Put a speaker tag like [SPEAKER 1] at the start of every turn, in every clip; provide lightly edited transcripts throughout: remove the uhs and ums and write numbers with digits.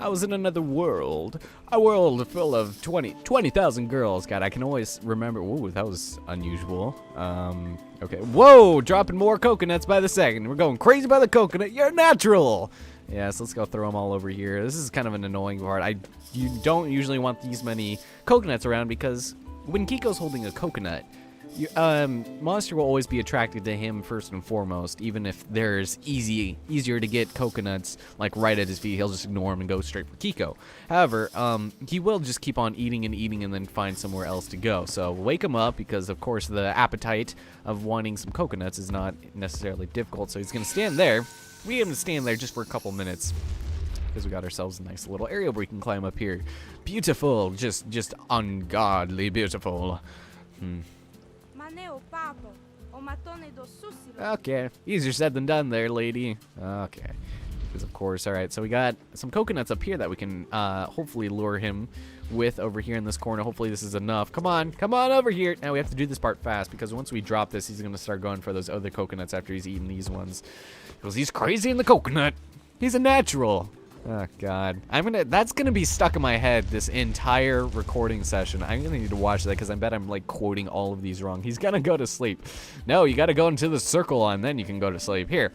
[SPEAKER 1] I was in another world. A world full of 20,000 girls. God, I can always remember. Ooh, that was unusual. Okay. Whoa, dropping more coconuts by the second. We're going crazy by the coconut. You're natural. Yes, let's go throw them all over here. This is kind of an annoying part. You don't usually want these many coconuts around because when Kiko's holding a coconut, Monster will always be attracted to him first and foremost, even if there's easier to get coconuts like right at his feet. He'll just ignore him and go straight for Kiko. However, he will just keep on eating and then find somewhere else to go. So wake him up because, of course, the appetite of wanting some coconuts is not necessarily difficult. So he's going to stand there. We have him to stand there just for a couple minutes because we got ourselves a nice little area where we can climb up here. Beautiful, just ungodly beautiful. Okay, easier said than done there, lady. Okay, because of course, all right, so we got some coconuts up here that we can hopefully lure him with over here in this corner. Hopefully this is enough. Come on over here. Now we have to do this part fast because once we drop this, he's going to start going for those other coconuts after he's eaten these ones. Because he's crazy in the coconut. He's a natural. Oh, God. That's gonna be stuck in my head this entire recording session. I'm gonna need to watch that because I bet I'm, like, quoting all of these wrong. He's gonna go to sleep. No, you gotta go into the circle and then you can go to sleep. Here.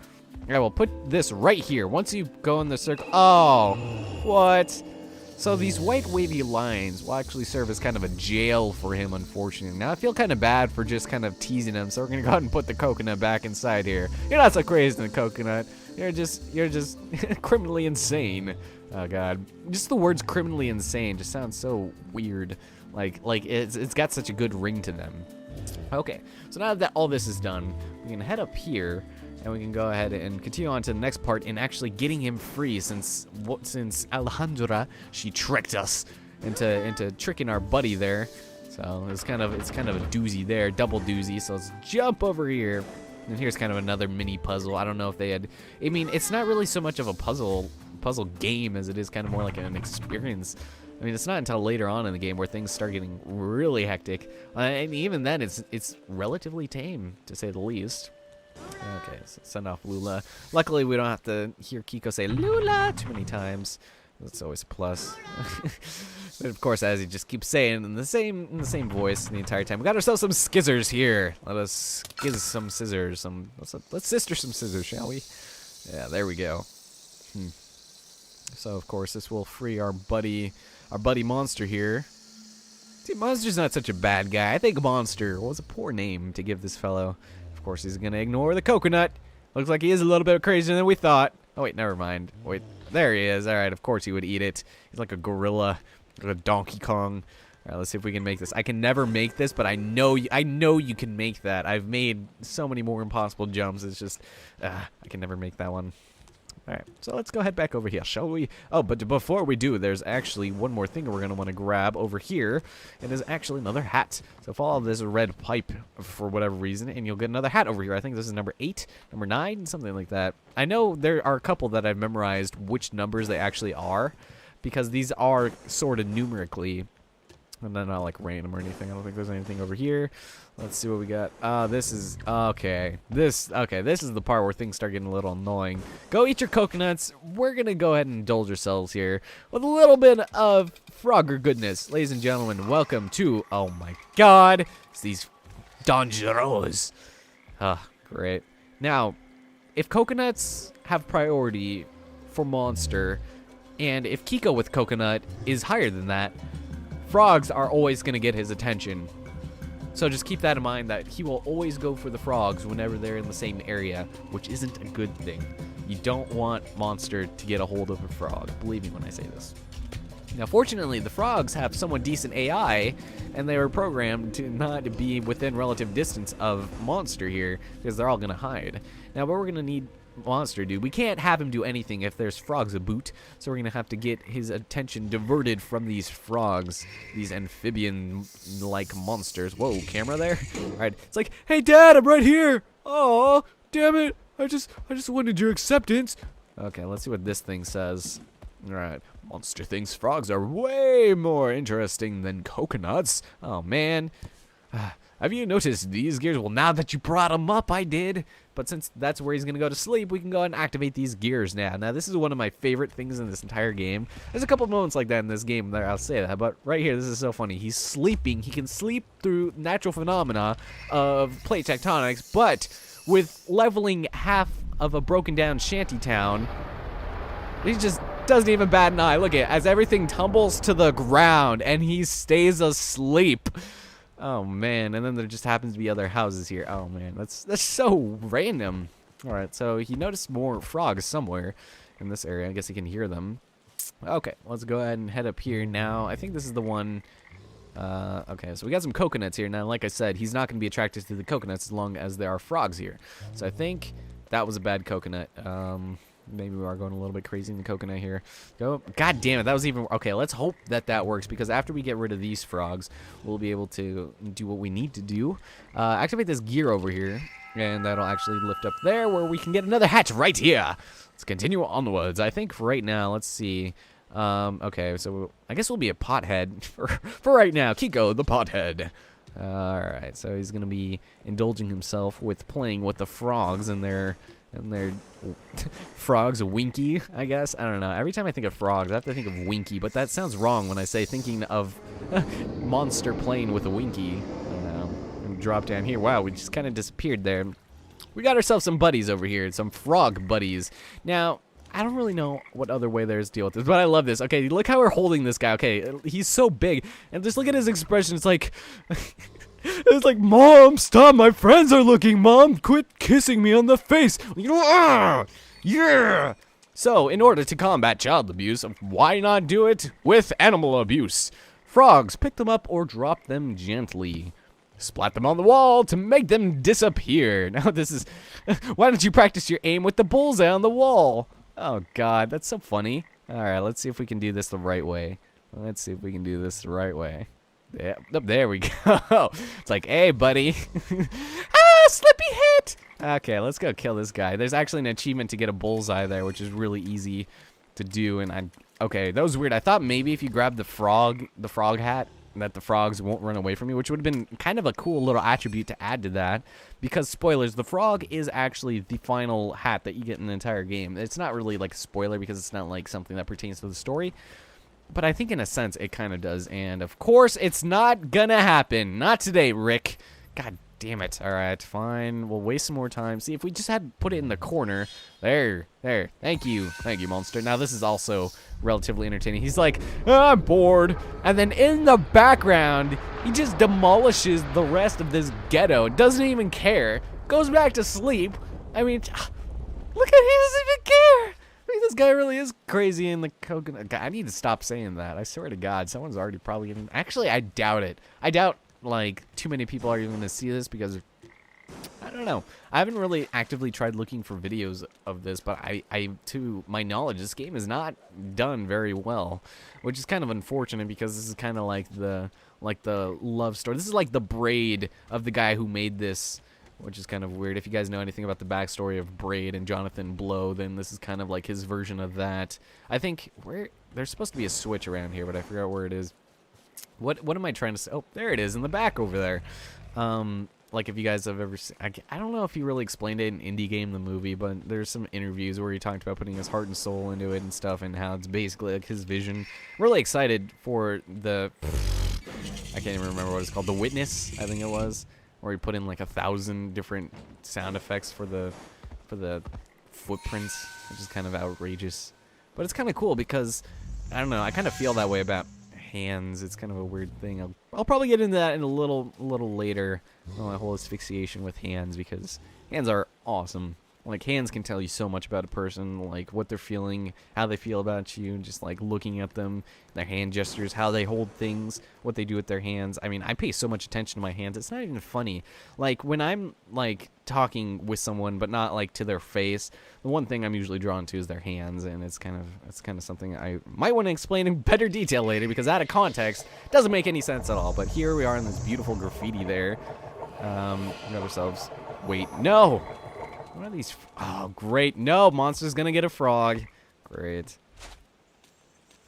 [SPEAKER 1] I will put this right here. Once you go in the circle. Oh, what? So these white wavy lines will actually serve as kind of a jail for him, unfortunately. Now, I feel kind of bad for just kind of teasing him, so we're gonna go ahead and put the coconut back inside here. You're not so crazy in the coconut. You're just criminally insane. Oh, God. Just the words criminally insane just sounds so weird. Like it's got such a good ring to them. Okay, so now that all this is done, we can head up here and we can go ahead and continue on to the next part in actually getting him free since Alejandra, she tricked us into tricking our buddy there. So it's kind of a doozy there, double doozy. So let's jump over here. And here's kind of another mini puzzle. I don't know if they had. I mean, it's not really so much of a puzzle game as it is kind of more like an experience. I mean, it's not until later on in the game where things start getting really hectic, and even then, it's relatively tame to say the least. Okay, so send off Lula. Luckily, we don't have to hear Kiko say Lula too many times. That's always a plus. But of course, as he just keeps saying in the same voice the entire time, we got ourselves some skizzers here. Let us skizz some scissors. Let's sister some scissors, shall we? Yeah, there we go. So of course, this will free our buddy Monster here. See, Monster's not such a bad guy. I think Monster was a poor name to give this fellow. Of course, he's gonna ignore the coconut. Looks like he is a little bit crazier than we thought. Oh wait, never mind. Wait. There he is. All right, of course he would eat it. He's like a gorilla, like a Donkey Kong. All right, let's see if we can make this. I can never make this, but I know you can make that. I've made so many more impossible jumps. It's just, I can never make that one. All right, so let's go head back over here, shall we? Oh, but before we do, there's actually one more thing we're going to want to grab over here. It is actually another hat. So follow this red pipe for whatever reason, and you'll get another hat over here. I think this is number 8, number 9, something like that. I know there are a couple that I've memorized which numbers they actually are, because these are sorted numerically. And they're not like random or anything. I don't think there's anything over here. Let's see what we got. This is okay. This is the part where things start getting a little annoying. Go eat your coconuts. We're gonna go ahead and indulge ourselves here with a little bit of Frogger goodness. Ladies and gentlemen, welcome to, oh my God, it's these Dangeros. Great. Now, if coconuts have priority for Monster, and if Kiko with coconut is higher than that, frogs are always going to get his attention. So just keep that in mind, that he will always go for the frogs whenever they're in the same area, which isn't a good thing. You don't want Monster to get a hold of a frog. Believe me when I say this. Now, fortunately, the frogs have somewhat decent AI, and they were programmed to not be within relative distance of Monster here, because they're all going to hide. Now, what we're going to need Monster do, we can't have him do anything if there's frogs aboot, so we're gonna have to get his attention diverted from these frogs, these amphibian-like monsters. Whoa, camera there? Alright, it's like, hey Dad, I'm right here! Oh, damn it! I just wanted your acceptance. Okay, let's see what this thing says. Alright, Monster thinks frogs are way more interesting than coconuts. Oh man. Have you noticed these gears? Well, now that you brought them up, I did. But since that's where he's going to go to sleep, we can go ahead and activate these gears now. Now, this is one of my favorite things in this entire game. There's a couple of moments like that in this game there, I'll say that. But right here, this is so funny. He's sleeping. He can sleep through natural phenomena of plate tectonics, but with leveling half of a broken down shanty town, he just doesn't even bat an eye. Look at it, as everything tumbles to the ground and he stays asleep. Oh man, and then there just happens to be other houses here. Oh man, that's so random. Alright, so he noticed more frogs somewhere in this area. I guess he can hear them. Okay, let's go ahead and head up here now. I think this is the one. Okay, so we got some coconuts here. Now, like I said, he's not going to be attracted to the coconuts as long as there are frogs here. So I think that was a bad coconut. Maybe we are going a little bit crazy in the coconut here. Go. God damn it, that was even... Okay, let's hope that that works, because after we get rid of these frogs, we'll be able to do what we need to do. Activate this gear over here, and that'll actually lift up there, where we can get another hatch right here. Let's continue onwards. I think for right now, let's see... okay, so I guess we'll be a pothead for right now. Kiko, the pothead. Alright, so he's gonna be indulging himself with playing with the frogs and their frogs, Winky, I guess. I don't know. Every time I think of frogs, I have to think of Winky, but that sounds wrong when I say thinking of monster playing with a Winky. I don't know. And drop down here. Wow, we just kind of disappeared there. We got ourselves some buddies over here, some frog buddies. Now, I don't really know what other way there is to deal with this, but I love this. Okay, look how we're holding this guy. Okay, he's so big, and just look at his expression. It's like, it's like, Mom, stop! My friends are looking. Mom, quit kissing me on the face. You know, yeah. So, in order to combat child abuse, why not do it with animal abuse? Frogs, pick them up or drop them gently. Splat them on the wall to make them disappear. Now this is, why don't you practice your aim with the bullseye on the wall? Oh god, that's so funny. Alright, let's see if we can do this the right way. Let's see if we can do this the right way. Yeah, there we go. It's like, hey buddy. Ah, slippy hit! Okay, let's go kill this guy. There's actually an achievement to get a bullseye there, which is really easy to do, and okay, that was weird. I thought maybe if you grab the frog hat, that the frogs won't run away from you, which would have been kind of a cool little attribute to add to that, because spoilers, the frog is actually the final hat that you get in the entire game. It's not really like a spoiler because it's not like something that pertains to the story, but I think in a sense it kind of does, and of course it's not gonna happen. Not today, Rick. God damn it. Alright, fine. We'll waste some more time. See, if we just had put it in the corner. There. Thank you, monster. Now, this is also relatively entertaining. He's like, oh, I'm bored. And then in the background, he just demolishes the rest of this ghetto. Doesn't even care. Goes back to sleep. I mean, look at him. He doesn't even care. I mean, this guy really is crazy in the coconut. God, I need to stop saying that. I swear to God, someone's already probably even... Actually, I doubt it. I doubt like too many people are even going to see this, because I don't know. I haven't really actively tried looking for videos of this, but I to my knowledge, this game is not done very well, which is kind of unfortunate, because this is kind of like the love story. This is like the Braid of the guy who made this, which is kind of weird. If you guys know anything about the backstory of Braid and Jonathan Blow, then this is kind of like his version of that. I think there's supposed to be a switch around here, but I forgot where it is. What am I trying to say? Oh, there it is in the back over there. Like, if you guys have ever seen, I don't know if he really explained it in Indie Game, the movie, but there's some interviews where he talked about putting his heart and soul into it and stuff, and how it's basically like his vision. I'm really excited for the, I can't even remember what it's called, The Witness, I think it was, where he put in like 1,000 different sound effects for the footprints, which is kind of outrageous. But it's kind of cool because, I don't know, I kind of feel that way about hands. It's kind of a weird thing. I'll probably get into that in a little later. My whole asphyxiation with hands, because hands are awesome. Like, hands can tell you so much about a person, like what they're feeling, how they feel about you, just like looking at them, their hand gestures, how they hold things, what they do with their hands. I mean, I pay so much attention to my hands. It's not even funny. Like, when I'm like talking with someone, but not like to their face, the one thing I'm usually drawn to is their hands, and it's kind of something I might want to explain in better detail later, because out of context, it doesn't make any sense at all. But here we are in this beautiful graffiti there. We got ourselves. Wait, no. What are these? Oh, great. No, monster's gonna get a frog. Great.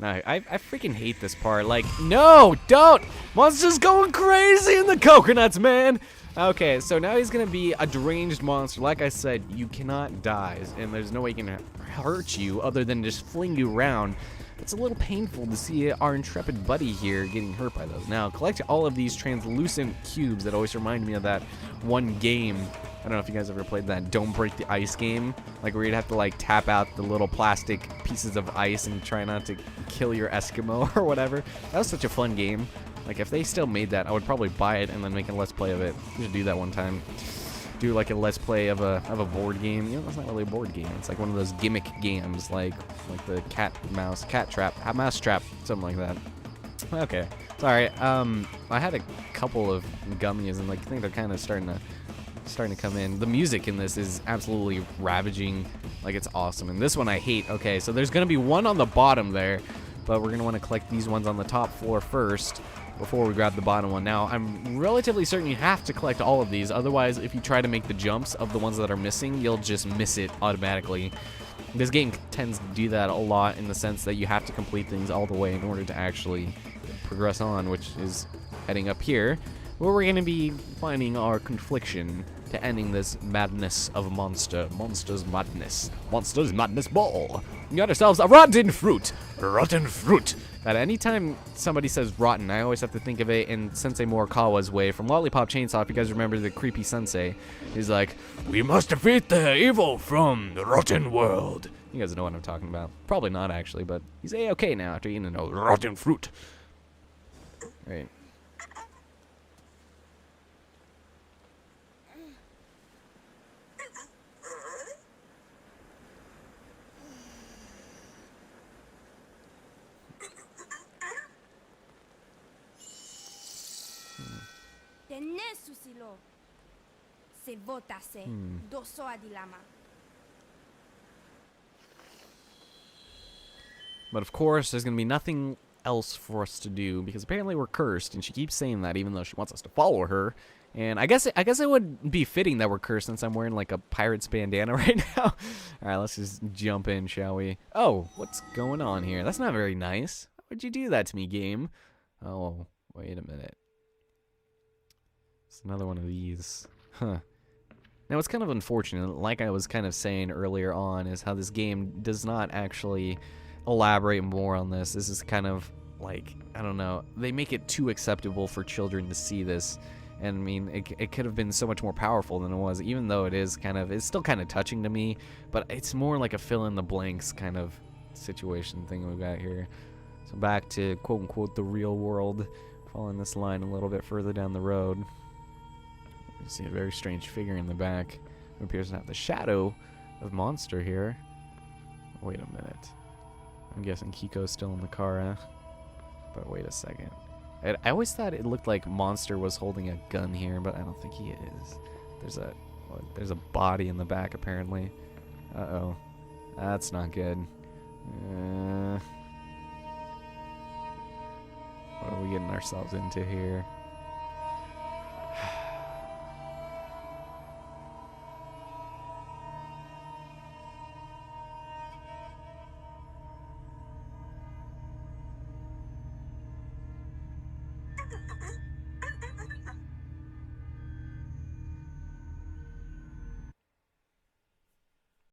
[SPEAKER 1] No, I freaking hate this part. Like, no, don't! Monster's going crazy in the coconuts, man! Okay, so now he's gonna be a deranged monster. Like I said, you cannot die, and there's no way he can hurt you other than just fling you around. It's a little painful to see our intrepid buddy here getting hurt by those. Now, collect all of these translucent cubes that always remind me of that one game. I don't know if you guys ever played that Don't Break the Ice game, like where you'd have to like tap out the little plastic pieces of ice and try not to kill your Eskimo or whatever. That was such a fun game. Like if they still made that, I would probably buy it and then make a let's play of it. We should do that one time. Do like a let's play of a board game. You know, it's not really a board game. It's like one of those gimmick games, like the mouse trap, something like that. Okay, sorry. I had a couple of gummies and like I think they're kind of starting to come in. The music in this is absolutely ravaging. Like it's awesome. And this one I hate. Okay, so there's gonna be one on the bottom there, but we're gonna want to collect these ones on the top floor first before we grab the bottom one. Now, I'm relatively certain you have to collect all of these. Otherwise, if you try to make the jumps of the ones that are missing, you'll just miss it automatically. This game tends to do that a lot in the sense that you have to complete things all the way in order to actually progress on, which is heading up here, where we're going to be finding our confliction to ending this madness of Monster's Madness. Monster's Madness Ball. We got ourselves a rotten fruit. Rotten fruit. That anytime somebody says rotten, I always have to think of it in Sensei Morikawa's way from Lollipop Chainsaw. If you guys remember the creepy sensei, he's like, we must defeat the evil from the rotten world. You guys know what I'm talking about. Probably not actually, but he's A-okay now after eating a rotten fruit. Right. But of course, there's going to be nothing else for us to do because apparently we're cursed, and she keeps saying that even though she wants us to follow her. And I guess it would be fitting that we're cursed since I'm wearing like a pirate's bandana right now. All right, let's just jump in, shall we? Oh, what's going on here? That's not very nice. Why would you do that to me, game? Oh, wait a minute. It's another one of these. Huh. Now, it's kind of unfortunate, like I was kind of saying earlier on, is how this game does not actually elaborate more on this. This is kind of like, I don't know, they make it too acceptable for children to see this. And I mean, it could have been so much more powerful than it was, even though it's still kind of touching to me, but it's more like a fill-in-the-blanks kind of situation thing we've got here. So back to quote-unquote the real world, following this line a little bit further down the road. You see a very strange figure in the back who appears to have the shadow of Monster here. Wait a minute. I'm guessing Kiko's still in the car, huh? But wait a second. I always thought it looked like Monster was holding a gun here, but I don't think he is. There's a body in the back, apparently. Uh-oh. That's not good. What are we getting ourselves into here?